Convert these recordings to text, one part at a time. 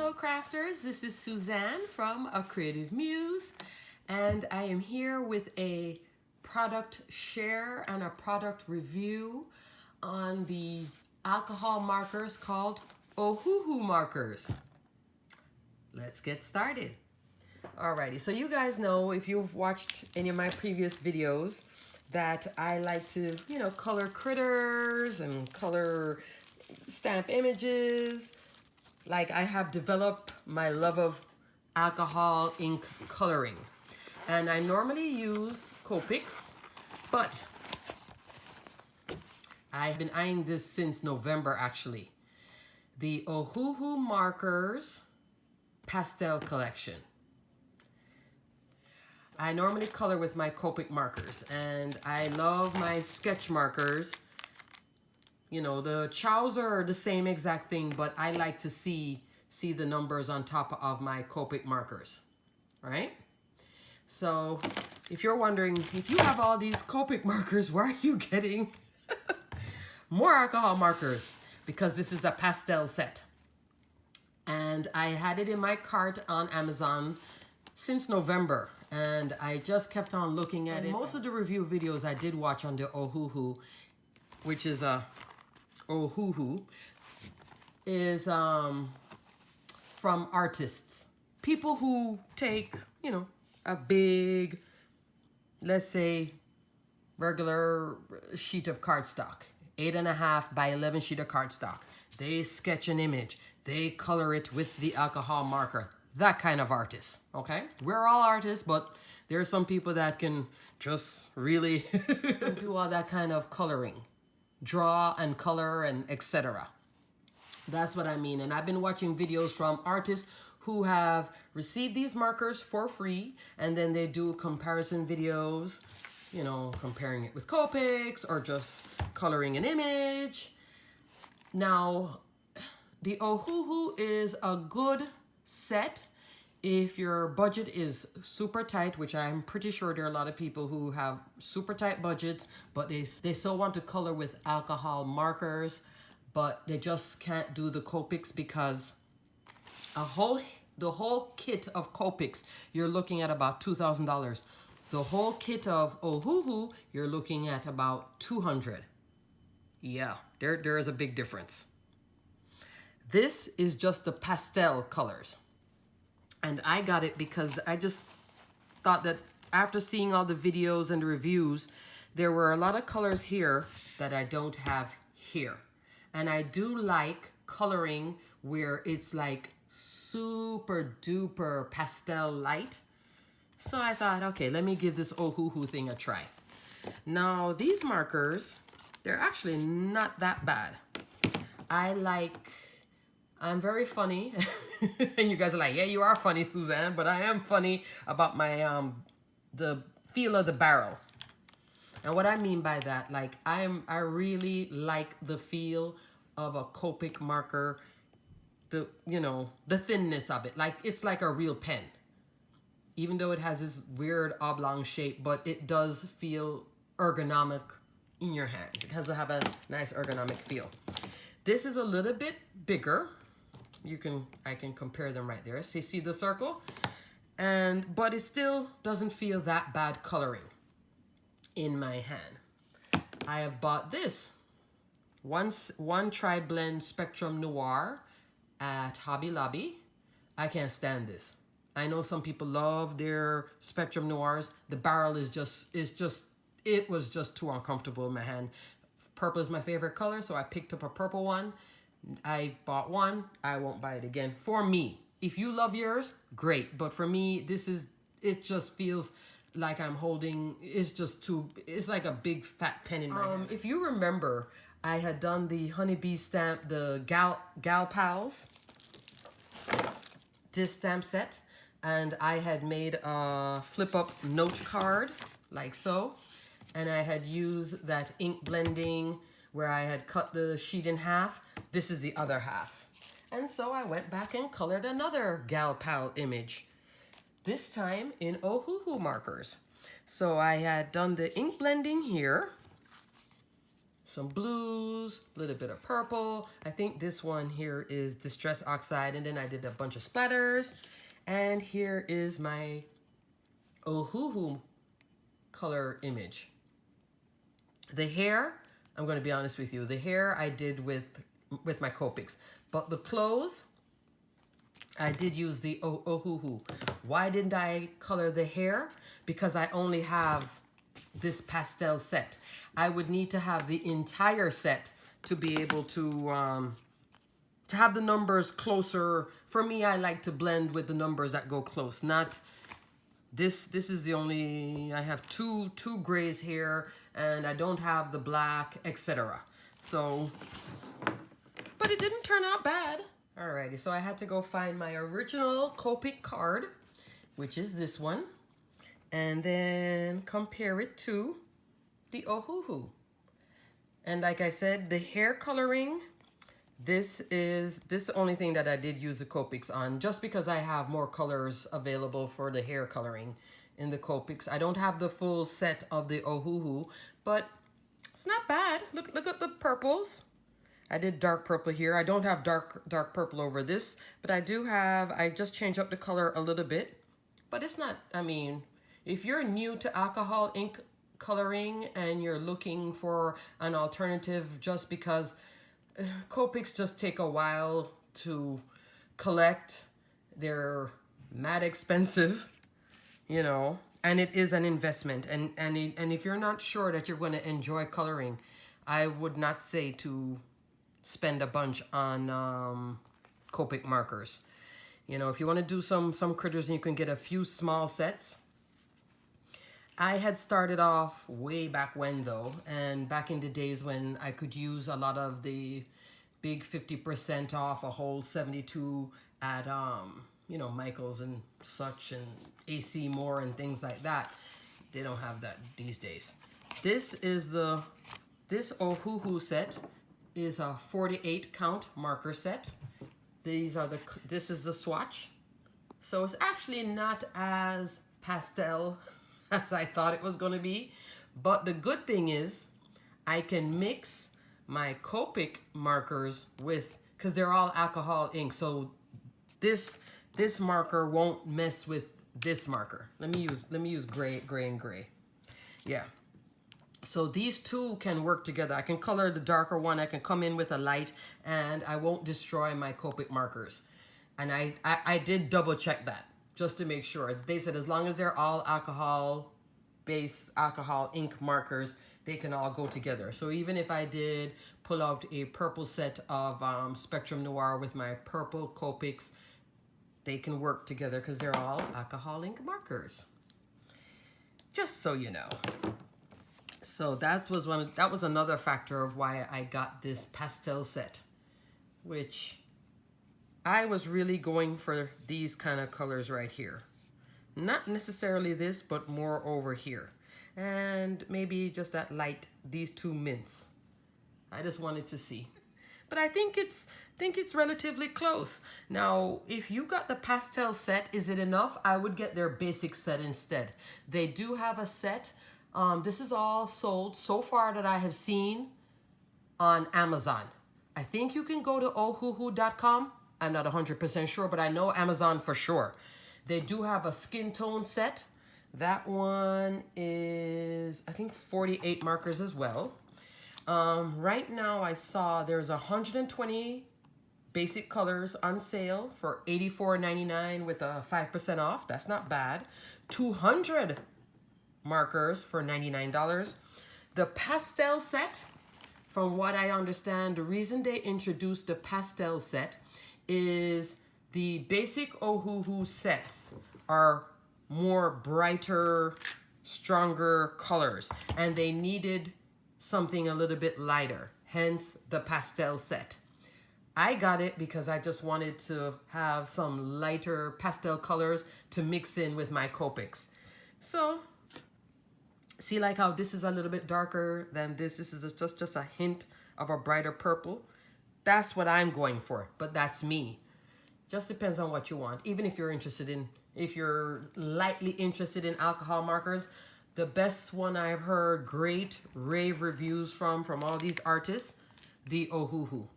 Hello crafters, this is Suzanne from A Creative Muse, and I am here with a product share and a product review on the alcohol markers called Ohuhu markers. Let's get started. Alrighty, so you guys know, if you've watched any of my previous videos, that I like to, color critters and color stamp images. Like, I have developed my love of alcohol ink coloring. And I normally use Copics, but I've been eyeing this since November, actually. The Ohuhu Markers Pastel Collection. I normally color with my Copic markers, and I love my sketch markers. You know, the chows are the same exact thing, but I like to see the numbers on top of my Copic markers, right? So if you're wondering, if you have all these Copic markers, where are you getting more alcohol markers? Because this is a pastel set. And I had it in my cart on Amazon since November, and I just kept on looking at it. Most of the review videos I did watch on the Ohuhu, which is a Ohuhu, is from artists. People who take, a big, let's say, regular sheet of cardstock, 8.5 by 11 sheet of cardstock. They sketch an image. They color it with the alcohol marker. That kind of artist, okay? We're all artists, but there are some people that can just really do all that kind of coloring. Draw and color and etc. That's what I mean. And I've been watching videos from artists who have received these markers for free, and then they do comparison videos, comparing it with Copics or just coloring an image. Now, the Ohuhu is a good set if your budget is super tight, which I'm pretty sure there are a lot of people who have super tight budgets, but they still want to color with alcohol markers, but they just can't do the Copics because the whole kit of Copics, you're looking at about $2,000. The whole kit of Ohuhu, you're looking at about $200. Yeah, there is a big difference. This is just the pastel colors. And I got it because I just thought that after seeing all the videos and the reviews, there were a lot of colors here that I don't have here. And I do like coloring where it's like super duper pastel light. So I thought, okay, let me give this Ohuhu thing a try. Now, these markers, they're actually not that bad. I'm very funny. And you guys are like, yeah, you are funny, Suzanne, but I am funny about my, the feel of the barrel. And what I mean by that, like, I really like the feel of a Copic marker, the thinness of it. Like, it's like a real pen. Even though it has this weird oblong shape, but it does feel ergonomic in your hand. It has to have a nice ergonomic feel. This is a little bit bigger. I can compare them right there. See the circle? But it still doesn't feel that bad coloring in my hand. I have bought this one tri-blend Spectrum Noir at Hobby Lobby. I can't stand this. I know some people love their Spectrum Noirs. The barrel it was just too uncomfortable in my hand. Purple is my favorite color, so I picked up a purple one. I bought one. I won't buy it again. For me. If you love yours, great. But for me, it just feels like I'm holding, it's like a big fat pen in my hand. If you remember, I had done the honeybee stamp, the Gal Pals, this stamp set. And I had made a flip-up note card, like so. And I had used that ink blending where I had cut the sheet in half. This is the other half. And so I went back and colored another Gal Pal image, this time in Ohuhu markers. So I had done the ink blending here, some blues, a little bit of purple. I think this one here is Distress Oxide, and then I did a bunch of splatters. And here is my Ohuhu color image. The hair, I'm going to be honest with you, the hair I did with my Copics, but the clothes, I did use the Ohuhu. Why didn't I color the hair? Because I only have this pastel set. I would need to have the entire set to be able to have the numbers closer. For me, I like to blend with the numbers that go close. Not this is the only, I have two grays here, and I don't have the black, etc. So, but it didn't turn out bad. Alrighty, so I had to go find my original Copic card, which is this one, and then compare it to the Ohuhu. And like I said, the hair coloring, this is the only thing that I did use the Copics on, just because I have more colors available for the hair coloring in the Copics. I don't have the full set of the Ohuhu, but it's not bad. Look at the purples. I did dark purple here. I don't have dark purple over this, but I do have, I just changed up the color a little bit. But it's not, I mean, if you're new to alcohol ink coloring and you're looking for an alternative, just because Copics just take a while to collect, they're mad expensive, you know, and it is an investment. And if you're not sure that you're going to enjoy coloring, I would not say to spend a bunch on Copic markers. You know, if you want to do some critters and you can get a few small sets. I had started off way back when though, and back in the days when I could use a lot of the big 50% off, a whole 72 at you know, Michael's and such, and AC Moore and things like that. They don't have that these days. This Ohuhu set is a 48 count marker set. This is the swatch. So it's actually not as pastel as I thought it was going to be. But the good thing is I can mix my Copic markers with, because they're all alcohol ink. So this marker won't mess with this marker. Let me use gray and gray. Yeah. So these two can work together. I can color the darker one. I can come in with a light, and I won't destroy my Copic markers. And I did double check that just to make sure. They said as long as they're all alcohol-based, alcohol ink markers, they can all go together. So even if I did pull out a purple set of Spectrum Noir with my purple Copics, they can work together because they're all alcohol ink markers. Just so you know. So that was another factor of why I got this pastel set, which I was really going for these kind of colors right here. Not necessarily this, but more over here. And maybe just that light, these two mints. I just wanted to see. But I think it's relatively close. Now, if you got the pastel set, is it enough? I would get their basic set instead. They do have a set. This is all sold so far that I have seen on Amazon. I think you can go to ohuhu.com. I'm not 100% sure, but I know Amazon for sure. They do have a skin tone set. That one is, I think, 48 markers as well. Right now I saw there's 120 basic colors on sale for $84.99 with a 5% off. That's not bad. 200 markers for $99. The pastel set, from what I understand, the reason they introduced the pastel set is the basic Ohuhu sets are more brighter, stronger colors, and they needed something a little bit lighter, hence the pastel set. I got it because I just wanted to have some lighter pastel colors to mix in with my Copics. So, see like how this is a little bit darker than this. This is just a hint of a brighter purple. That's what I'm going for, but that's me. Just depends on what you want. Even if you're lightly interested in alcohol markers, The best one I've heard great rave reviews from all these artists, the Ohuhu.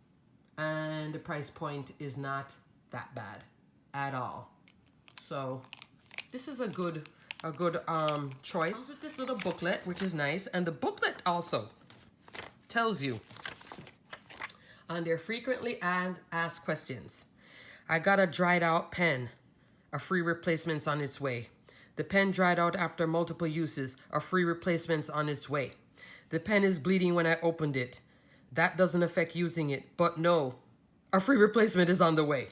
And the price point is not that bad at all. So this is a good choice. Comes with this little booklet, which is nice. And the booklet also tells you on their frequently asked questions. I got a dried out pen. A free replacement's on its way. The pen dried out after multiple uses. A free replacement's on its way. The pen is bleeding when I opened it. That doesn't affect using it, but no, a free replacement is on the way.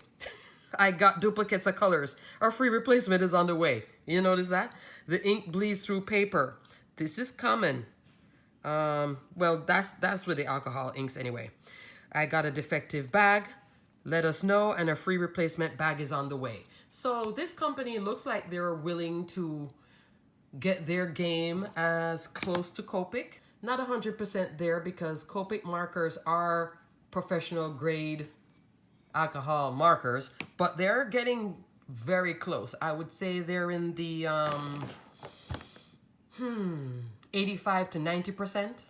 I got duplicates of colors. A free replacement is on the way. You notice that? The ink bleeds through paper. This is common. Well, that's with the alcohol inks anyway. I got a defective bag. Let us know, and a free replacement bag is on the way. So this company looks like they're willing to get their game as close to Copic. Not 100% there because Copic markers are professional grade alcohol markers, but they're getting very close. I would say they're in the 85 to 90%.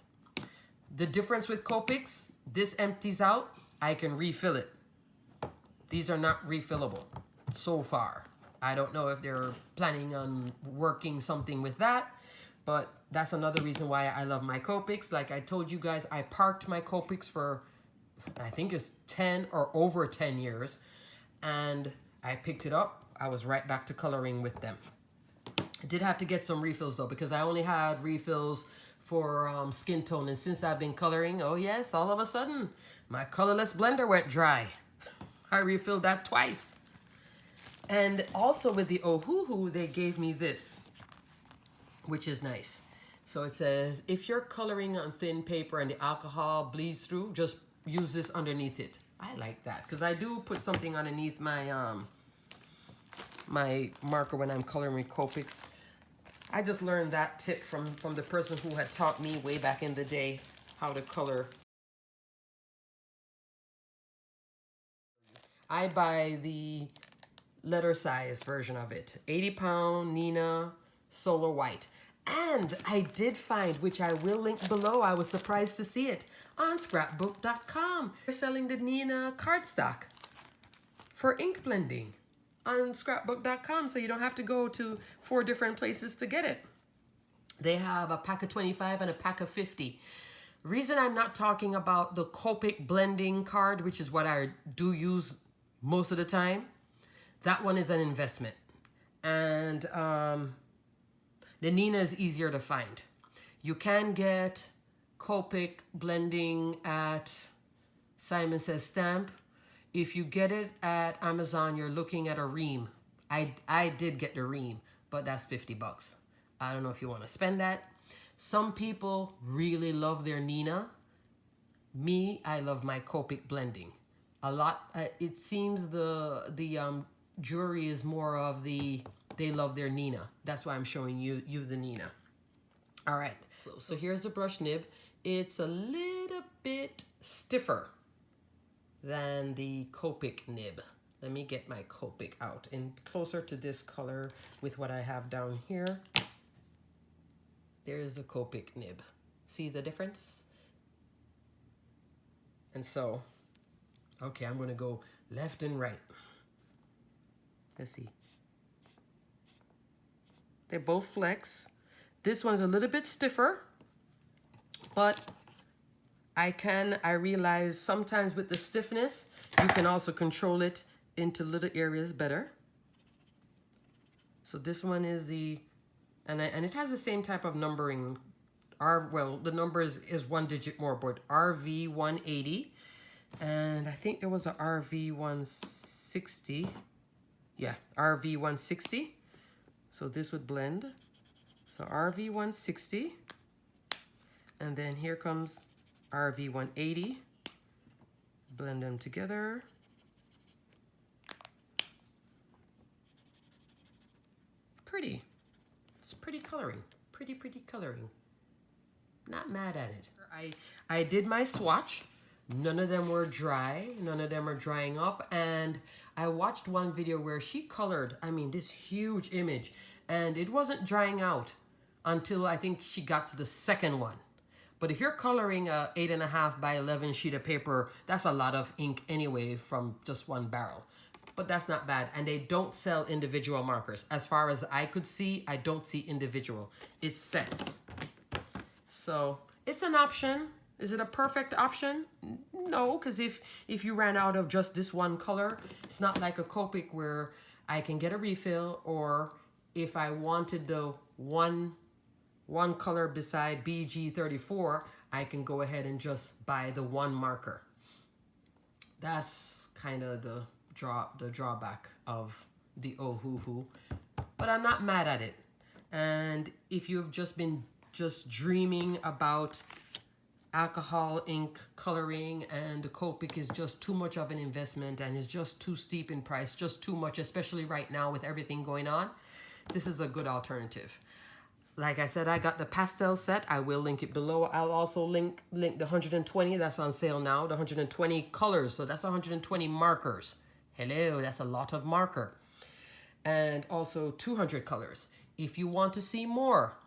The difference with Copics, this empties out, I can refill it. These are not refillable so far. I don't know if they're planning on working something with that, but that's another reason why I love my Copics. Like I told you guys, I parked my Copics for, I think it's 10 or over 10 years, and I picked it up. I was right back to coloring with them. I did have to get some refills though, because I only had refills for skin tone, and since I've been coloring, oh yes, all of a sudden, my colorless blender went dry. I refilled that twice. And also with the Ohuhu, they gave me this, which is nice. So it says, if you're coloring on thin paper and the alcohol bleeds through, just use this underneath it. I like that because I do put something underneath my my marker when I'm coloring with Copics. I just learned that tip from the person who had taught me way back in the day how to color. I buy the letter size version of it. 80 pound Nina Solar White. And I did find, which I will link below, I was surprised to see it, on scrapbook.com. They're selling the Nina cardstock for ink blending on scrapbook.com, so you don't have to go to 4 different places to get it. They have a pack of 25 and a pack of 50. Reason I'm not talking about the Copic blending card, which is what I do use most of the time, that one is an investment. And the Nina is easier to find. You can get Copic blending at Simon Says Stamp. If you get it at Amazon, you're looking at a ream. I did get the ream, but that's 50 bucks. I don't know if you want to spend that. Some people really love their Nina. Me, I love my Copic blending. A lot, it seems the jury is more of the, they love their Nina. That's why I'm showing you the Nina. All right, so here's the brush nib. It's a little bit stiffer than the Copic nib. Let me get my Copic out and closer to this color with what I have down here. There's the Copic nib. See the difference? And so, okay, I'm gonna go left and right. Let's see. They're both flex. This one's a little bit stiffer, but I realize sometimes with the stiffness, you can also control it into little areas better. So this one is the, and it has the same type of numbering. Well, the number is 1 digit more, but RV 180. And I think there was a RV 160. Yeah, RV 160. So this would blend. So RV 160. And then here comes RV 180. Blend them together. Pretty. It's pretty coloring. Pretty coloring. Not mad at it. I did my swatch. None of them were dry. None of them are drying up. And I watched one video where she colored, I mean, this huge image, and it wasn't drying out. until I think she got to the second one. But if you're coloring a 8.5 by 11 sheet of paper, that's a lot of ink anyway from just one barrel. But that's not bad. And they don't sell individual markers. As far as I could see, I don't see individual. It's sets. So it's an option. Is it a perfect option? No, because if you ran out of just this one color, it's not like a Copic where I can get a refill, or if I wanted the one color beside BG34, I can go ahead and just buy the one marker. That's kind of the drawback of the Ohuhu, but I'm not mad at it. And if you've just been dreaming about alcohol ink coloring and the Copic is just too much of an investment and is just too steep in price, just too much, especially right now with everything going on, this is a good alternative. Like I said, I got the Pastel set. I will link it below. I'll also link the 120 that's on sale now, the 120 colors. So that's 120 markers. Hello, that's a lot of marker. And also 200 colors. If you want to see more,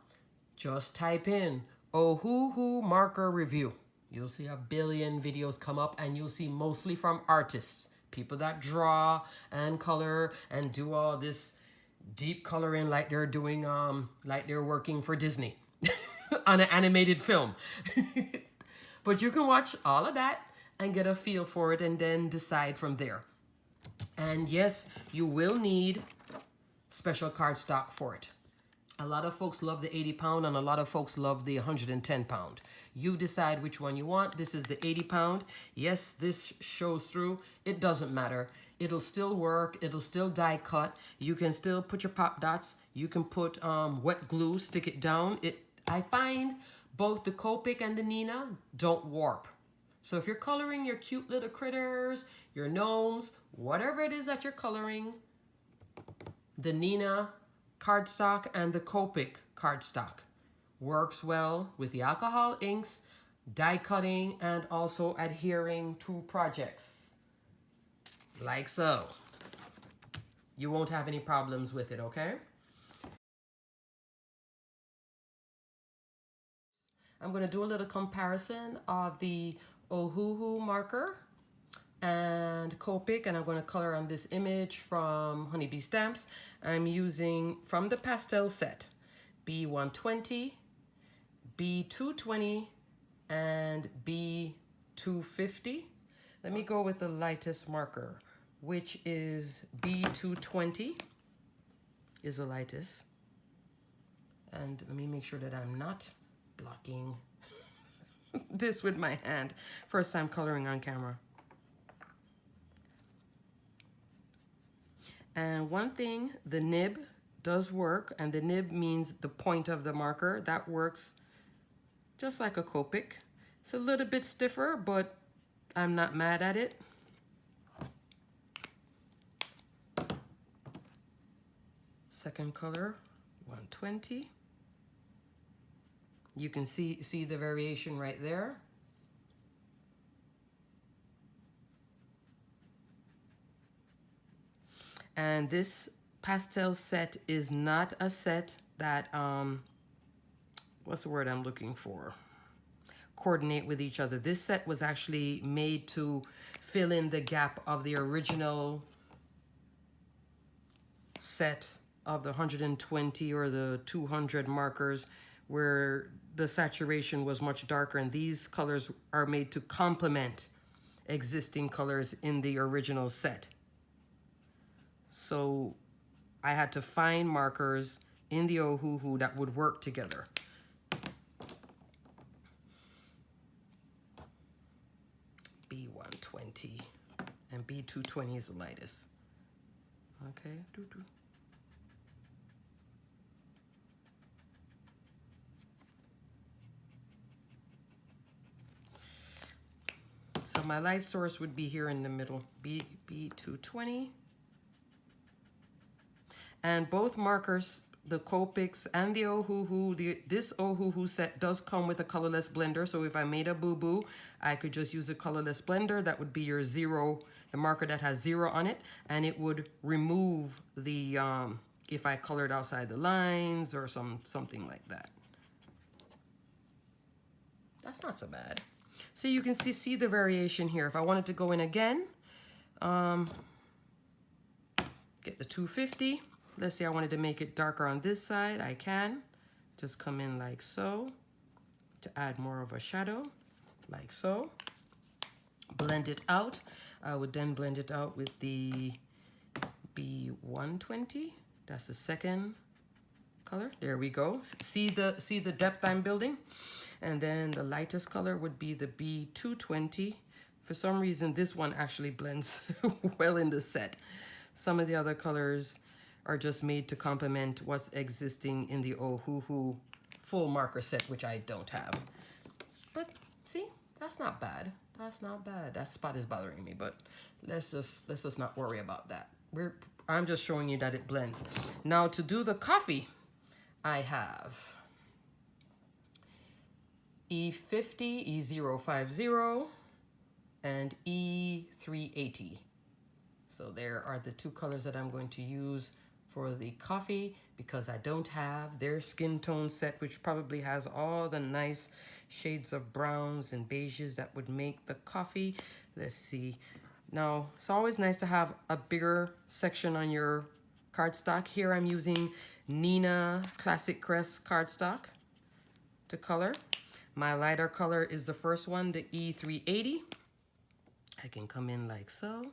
just type in Ohuhu marker review. You'll see a billion videos come up, and you'll see mostly from artists, people that draw and color and do all this deep coloring like they're doing, like they're working for Disney on an animated film. But you can watch all of that and get a feel for it and then decide from there. And yes, you will need special cardstock for it. A lot of folks love the 80 pound and a lot of folks love the 110 pound. You decide which one you want. This is the 80 pound. Yes, this shows through. It doesn't matter. It'll still work. It'll still die cut. You can still put your pop dots. You can put wet glue, stick it down. I find both the Copic and the Nina don't warp. So if you're coloring your cute little critters, your gnomes, whatever it is that you're coloring, the Nina cardstock and the Copic cardstock works well with the alcohol inks, die cutting, and also adhering to projects. Like so. You won't have any problems with it, okay? I'm going to do a little comparison of the Ohuhu marker and Copic, and I'm going to color on this image from Honeybee Stamps. I'm using from the Pastel set B120, B220, and B250. Let me go with the lightest marker, which is B220 is the lightest. And let me make sure that I'm not blocking this with my hand. First time coloring on camera. And one thing, the nib does work, and the nib means the point of the marker. That works just like a Copic. It's a little bit stiffer, but I'm not mad at it. Second color, 120. You can see the variation right there. And this Pastel set is not a set that, what's the word I'm looking for? Coordinate with each other. This set was actually made to fill in the gap of the original set of the 120 or the 200 markers, where the saturation was much darker, and these colors are made to complement existing colors in the original set. So I had to find markers in the Ohuhu that would work together. B120 and B220 is the lightest. Okay. So my light source would be here in the middle, B220. And both markers, the Copics and the Ohuhu, this Ohuhu set does come with a colorless blender. So if I made a boo-boo, I could just use a colorless blender. That would be your 0, the marker that has 0 on it. And it would remove the if I colored outside the lines or something like that. That's not so bad. So you can see the variation here. If I wanted to go in again, get the 250. Let's say I wanted to make it darker on this side, I can. Just come in like so to add more of a shadow, like so. Blend it out. I would then blend it out with the B120. That's the second color. There we go. See the depth I'm building? And then the lightest color would be the B220. For some reason, this one actually blends well in the set. Some of the other colors are just made to complement what's existing in the Ohuhu full marker set, which I don't have. But see, that's not bad. That's not bad. That spot is bothering me, but let's just not worry about that. I'm just showing you that it blends. Now to do the coffee, I have E50, E050, and E380. So there are the two colors that I'm going to use for the coffee because I don't have their skin tone set, which probably has all the nice shades of browns and beiges that would make the coffee. Let's see. Now, it's always nice to have a bigger section on your cardstock. Here I'm using Nina Classic Crest cardstock to color. My lighter color is the first one, the E380. I can come in like so.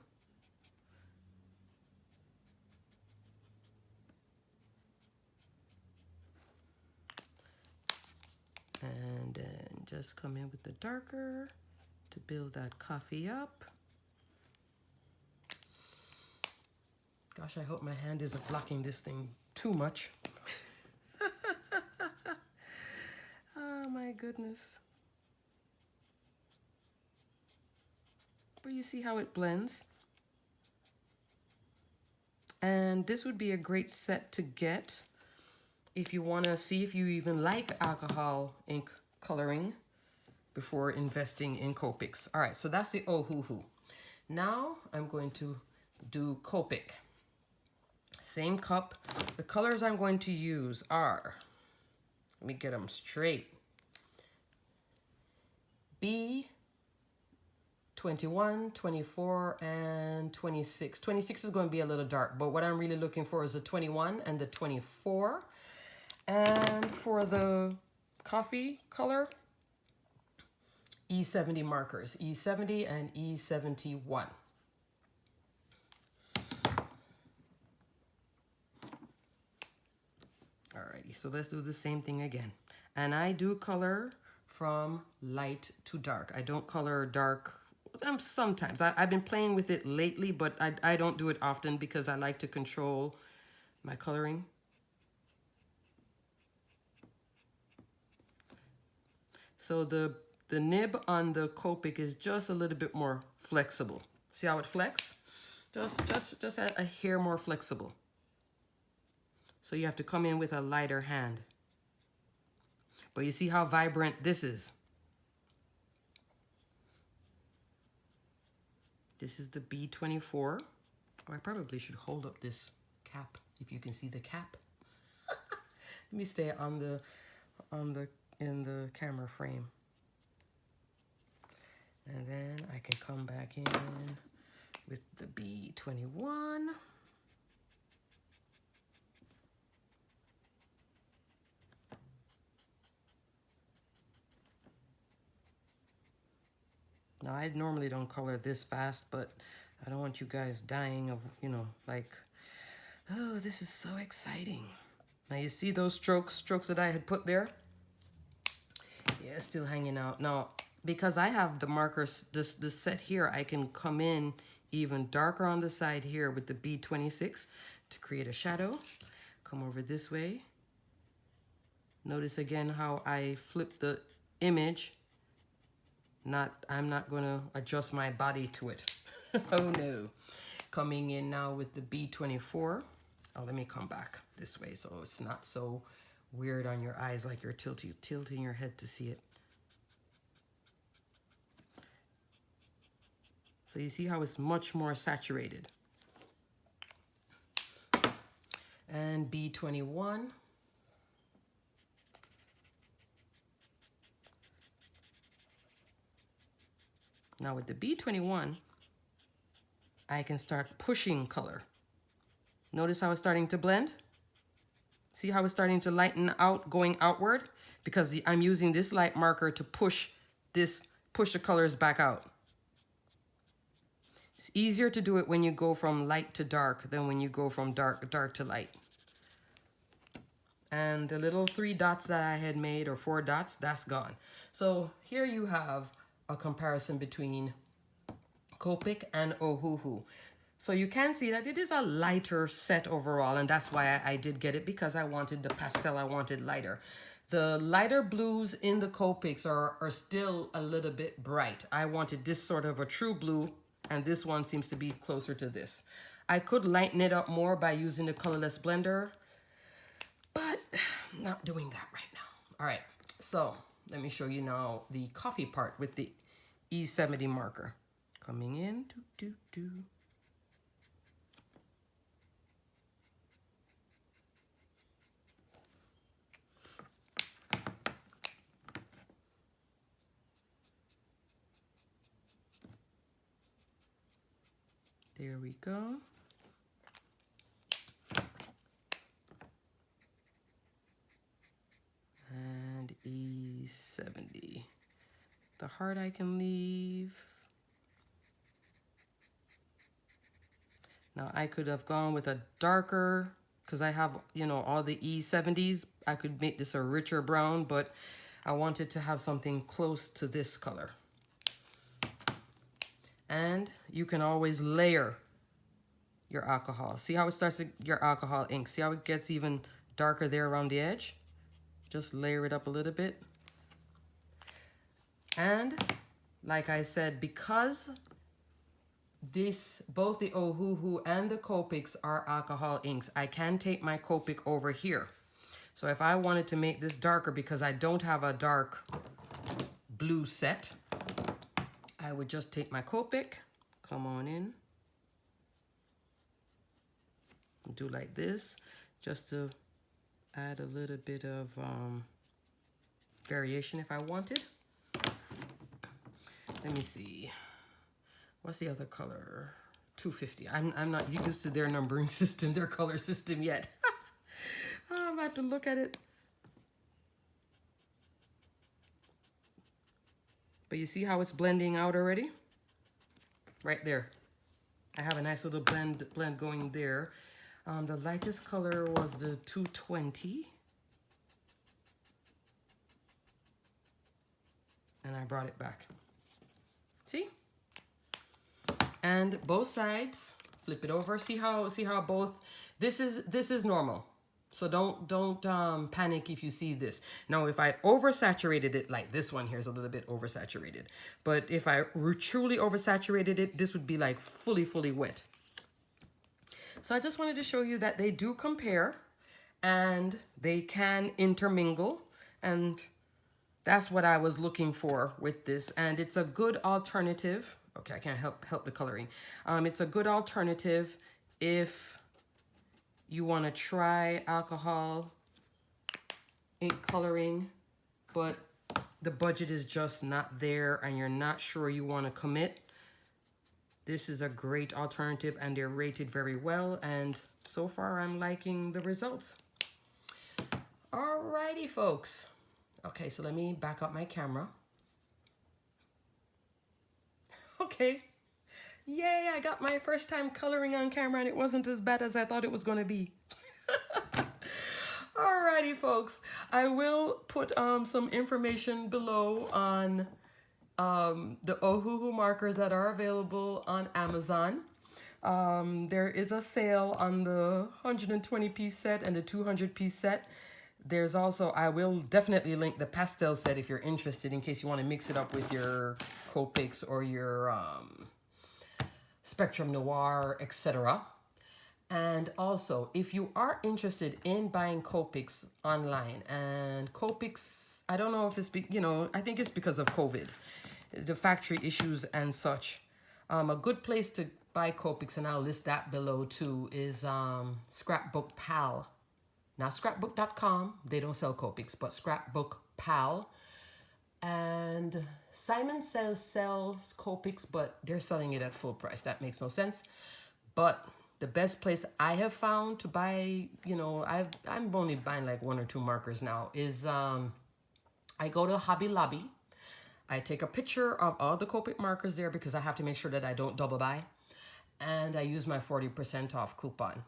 And then just come in with the darker to build that coffee up. Gosh, I hope my hand isn't blocking this thing too much. Oh my goodness. But you see how it blends? And this would be a great set to get if you want to see if you even like alcohol ink coloring before investing in Copics. All right, so that's the Ohuhu. Now I'm going to do Copic. Same cup. The colors I'm going to use are, let me get them straight. B21, 24, and 26. 26 is going to be a little dark, but what I'm really looking for is the 21 and the 24. And for the coffee color, E70 markers, E70 and E71. Alrighty, so let's do the same thing again. And I do color from light to dark. I don't color dark sometimes. I've been playing with it lately, but I don't do it often because I like to control my coloring. So the nib on the Copic is just a little bit more flexible. See how it flex? Just a hair more flexible. So you have to come in with a lighter hand. But you see how vibrant this is. This is the B24. Oh, I probably should hold up this cap if you can see the cap. Let me stay in the camera frame. And then I can come back in with the B21. Now, I normally don't color this fast, but I don't want you guys dying of, you know, like, oh, this is so exciting. Now, you see those strokes that I had put there? Yeah, it's still hanging out. Now, because I have the markers, this set here, I can come in even darker on the side here with the B26 to create a shadow. Come over this way. Notice again how I flip the image. I'm not gonna adjust my body to it. Oh no. Coming in now with the B24. Oh, let me come back this way so it's not so weird on your eyes like you're tilting your head to see it. So you see how it's much more saturated. and B21. Now with the B21, I can start pushing color. Notice how it's starting to blend? See how it's starting to lighten out, going outward? Because I'm using this light marker to push the colors back out. It's easier to do it when you go from light to dark than when you go from dark to light. And the little 3 dots that I had made, or 4 dots, that's gone. So here you have a comparison between Copic and Ohuhu. So you can see that it is a lighter set overall, and that's why I did get it, because I wanted the pastel, I wanted lighter. The lighter blues in the Copics are still a little bit bright. I wanted this sort of a true blue, and this one seems to be closer to this. I could lighten it up more by using the colorless blender, but I'm not doing that right now. All right, so let me show you now the coffee part with the E70 marker. Coming in, There we go. And E70. The heart I can leave. Now I could have gone with a darker, because I have, you know, all the E70s. I could make this a richer brown, but I wanted to have something close to this color. And you can always layer your alcohol. See how it starts to, your alcohol ink. See how it gets even darker there around the edge? Just layer it up a little bit. And like I said, because both the Ohuhu and the Copics are alcohol inks, I can take my Copic over here. So if I wanted to make this darker, because I don't have a dark blue set, I would just take my Copic, come on in, and do like this, just to add a little bit of variation if I wanted. Let me see. What's the other color? 250. I'm not used to their numbering system, their color system yet. I'm about to look at it. But you see how it's blending out already? Right there. I have a nice little blend going there. The lightest color was the 220. And I brought it back. See? And both sides, flip it over. See how both, this is normal. So don't panic if you see this. Now, if I oversaturated it, like this one here is a little bit oversaturated. But if I truly oversaturated it, this would be like fully wet. So I just wanted to show you that they do compare and they can intermingle. And that's what I was looking for with this. And it's a good alternative. Okay, I can't help the coloring. It's a good alternative if you want to try alcohol ink coloring, but the budget is just not there and you're not sure you want to commit. This is a great alternative and they're rated very well. And so far I'm liking the results. Alrighty, folks. Okay, so let me back up my camera. Okay. Yay, I got my first time coloring on camera and it wasn't as bad as I thought it was going to be. Alrighty, folks. I will put some information below on the Ohuhu markers that are available on Amazon. There is a sale on the 120-piece set and the 200-piece set. There's also, I will definitely link the pastel set if you're interested, in case you want to mix it up with your Copics or your Spectrum Noir, etc. And also, if you are interested in buying Copics online, and Copics, I don't know if it's, I think it's because of COVID, the factory issues and such. A good place to buy Copics, and I'll list that below too, is Scrapbook Pal. Not scrapbook.com. They don't sell Copics, but Scrapbook Pal. And Simon sells Copics, but they're selling it at full price. That makes no sense. But the best place I have found to buy, you know, I'm only buying like 1 or 2 markers now, is I go to Hobby Lobby. I take a picture of all the Copic markers there because I have to make sure that I don't double buy. And I use my 40% off coupon.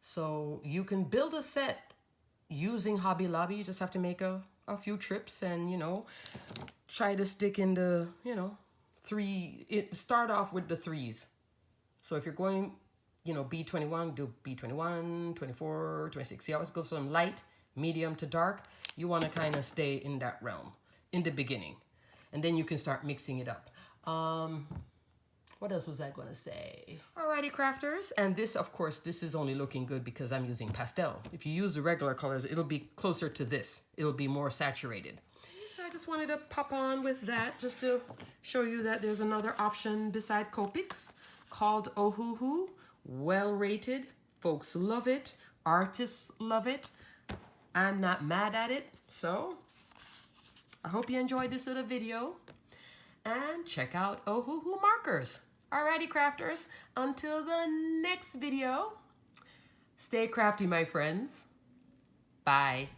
So you can build a set using Hobby Lobby. You just have to make a few trips and, you know, try to stick in the, you know, start off with the 3s. So if you're going, you know, B21, do B21, 24, 26. You always go from light, medium to dark. You want to kind of stay in that realm in the beginning. And then you can start mixing it up. What else was I going to say? Alrighty, crafters. And this, of course, this is only looking good because I'm using pastel. If you use the regular colors, it'll be closer to this. It'll be more saturated. So I just wanted to pop on with that just to show you that there's another option beside Copics called Ohuhu. Well rated. Folks love it. Artists love it. I'm not mad at it. So I hope you enjoyed this little video. And check out Ohuhu markers. Alrighty, crafters. Until the next video, stay crafty, my friends. Bye.